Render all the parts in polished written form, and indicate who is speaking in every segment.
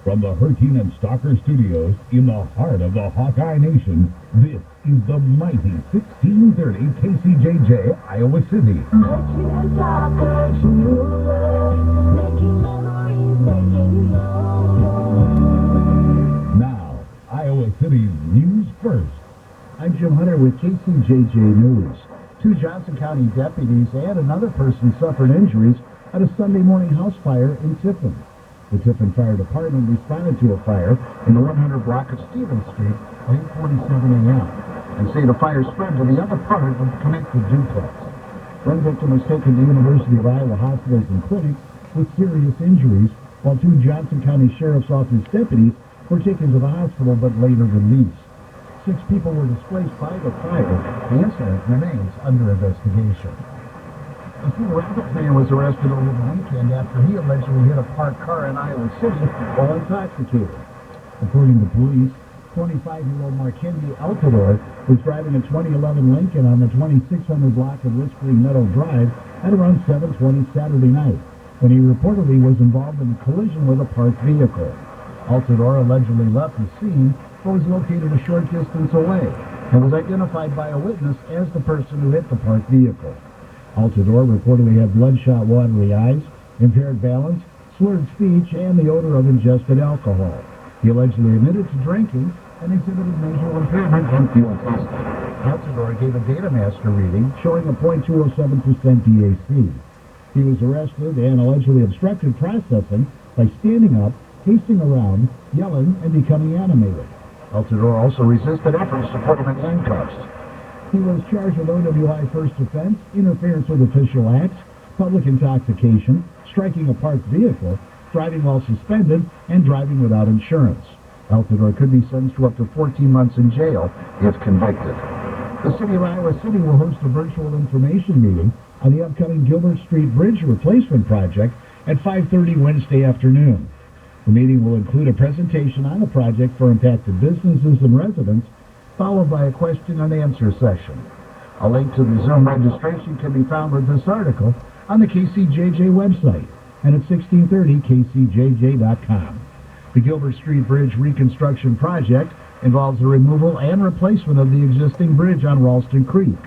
Speaker 1: From the Hurricane and Stalker Studios in the heart of the Hawkeye Nation, this is the mighty 1630 KCJJ, Iowa City.
Speaker 2: Hurricane and Stalker Studios, making memories, making love.
Speaker 1: Now, Iowa City's news first.
Speaker 3: I'm Jim Hunter with KCJJ News. 2 Johnson County deputies and another person suffered injuries at a Sunday morning house fire in Tiffin. The Tiffin Fire Department responded to a fire in the 100 block of Stevens Street at 8:47 a.m. and say the fire spread to the other part of the connected duplex. One victim was taken to University of Iowa hospitals and clinics with serious injuries, while 2 Johnson County Sheriff's Office deputies were taken to the hospital but later released. 6 people were displaced by the fire. The incident remains under investigation. A Cedar Rapids man was arrested over the weekend after he allegedly hit a parked car in Iowa City while intoxicated. According to police, 25-year-old Markendi Altador was driving a 2011 Lincoln on the 2600 block of Whispering Meadow Drive at around 7:20 Saturday night when he reportedly was involved in a collision with a parked vehicle. Altador allegedly left the scene but was located a short distance away and was identified by a witness as the person who hit the parked vehicle. Altador reportedly had bloodshot, watery eyes, impaired balance, slurred speech, and the odor of ingested alcohol. He allegedly admitted to drinking and exhibited visual impairment when fuel testing. Altador gave a data master reading showing a .207% DAC. He was arrested and allegedly obstructed processing by standing up, pacing around, yelling, and becoming animated. Altador also resisted efforts to put him in handcuffs. He was charged with OWI first offense, interference with official acts, public intoxication, striking a parked vehicle, driving while suspended, and driving without insurance. Altador could be sentenced to up to 14 months in jail if convicted. The City of Iowa City will host a virtual information meeting on the upcoming Gilbert Street Bridge replacement project at 5:30 Wednesday afternoon. The meeting will include a presentation on the project for impacted businesses and residents, followed by a question and answer session. A link to the Zoom registration can be found with this article on the KCJJ website and at 1630kcjj.com. The Gilbert Street Bridge reconstruction project involves the removal and replacement of the existing bridge on Ralston Creek.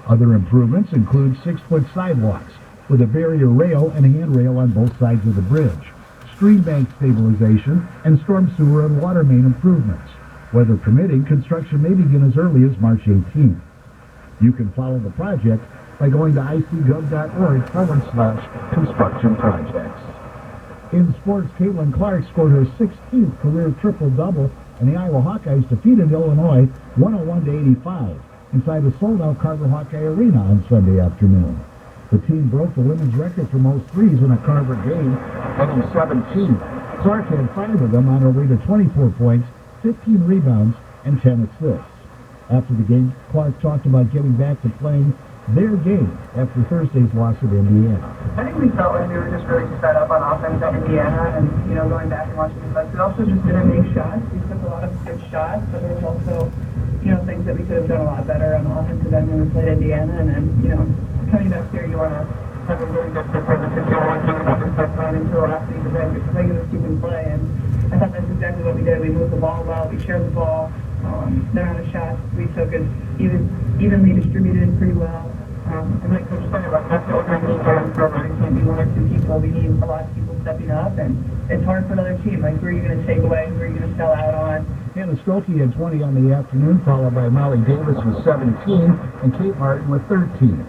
Speaker 3: Other improvements include 6-foot sidewalks with a barrier rail and handrail on both sides of the bridge, stream bank stabilization, and storm sewer and water main improvements. Weather permitting, construction may begin as early as March 18th. You can follow the project by going to icgov.org/construction projects. In sports, Caitlin Clark scored her 16th career triple-double, and the Iowa Hawkeyes defeated Illinois 101-85 inside the sold-out Carver Hawkeye Arena on Sunday afternoon. The team broke the women's record for most threes in a Carver game, hitting 17. Clark had 5 of them on her way to 24 points, 15 rebounds, and 10 assists. After the game, Clark talked about getting back to playing their game after Thursday's loss at Indiana.
Speaker 4: I think we felt like we were just really set up on offense at Indiana, and, going back and watching the clips, we also just didn't make shots. We took a lot of good shots, but there was also, things that we could have done a lot better on the offensive end when we played Indiana, and then, coming back here, you want to have a really good performance if you're watching and start playing into the last week of the regular season play, and I thought that's exactly what we did. We moved the ball well, we shared the ball, the amount of shots we took is evenly distributed pretty well. And like Coach said, that's the organization program. It can't be 1 or 2 people. We need a lot of people stepping up, and it's hard for another team. Like, who are you going to take away? Who are you going to sell out on?
Speaker 3: Hannah Stolke had 20 on the afternoon, followed by Molly Davis with 17 and Kate Martin with 13.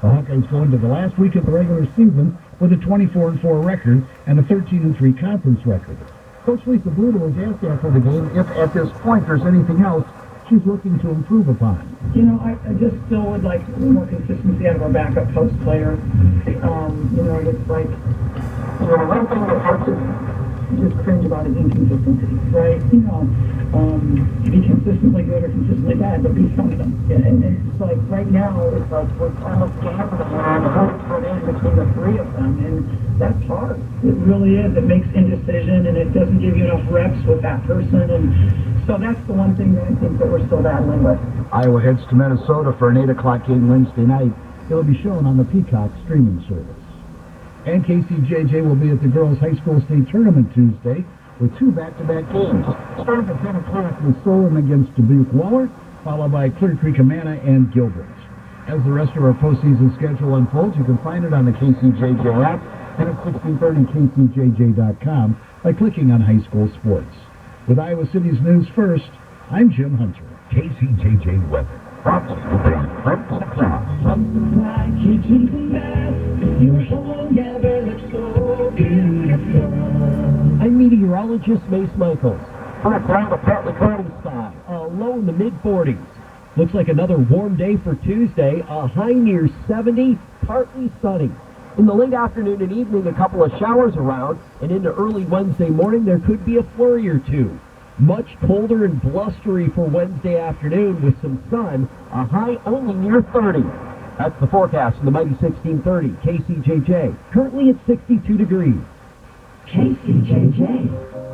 Speaker 3: The Hawkeyes go into the last week of the regular season with a 24-4 record and a 13-3 conference record. Coach Lisa Bruder was asked after the game if at this point there's anything else she's looking to improve upon.
Speaker 4: I just still would like more consistency out of our backup post player. It's like, one thing that hurts is just cringe about is inconsistency, right? To be consistently good or consistently bad, but be some of them. And it's like, right now, it's like we're almost gambling on who's put in between the 3 of them, and that's hard. It really is. It makes indecision, and it doesn't give you enough reps with that person, and so that's the one thing that I think that we're still battling with.
Speaker 3: Iowa heads to Minnesota for an 8 o'clock game Wednesday night. It'll be shown on the Peacock streaming service. And KCJJ will be at the girls' high school state tournament Tuesday, with two back-to-back games. Starting at 10 o'clock with Solon against Dubuque Waller, followed by Clear Creek Amana and Gilbert. As the rest of our postseason schedule unfolds, you can find it on the KCJJ app and at 1630kcjj.com by clicking on High School Sports. With Iowa City's news first, I'm Jim Hunter.
Speaker 1: KCJJ weather. Brought to you by Front Supply.
Speaker 5: I'm meteorologist Mace Michaels. For a cloud of partly cloudy sky, a low in the mid-40s. Looks like another warm day for Tuesday, a high near 70, partly sunny. In the late afternoon and evening, a couple of showers around, and into early Wednesday morning, there could be a flurry or two. Much colder and blustery for Wednesday afternoon with some sun, a high only near 30. That's the forecast from the mighty 1630 KCJJ. Currently at 62 degrees.
Speaker 2: KCJJ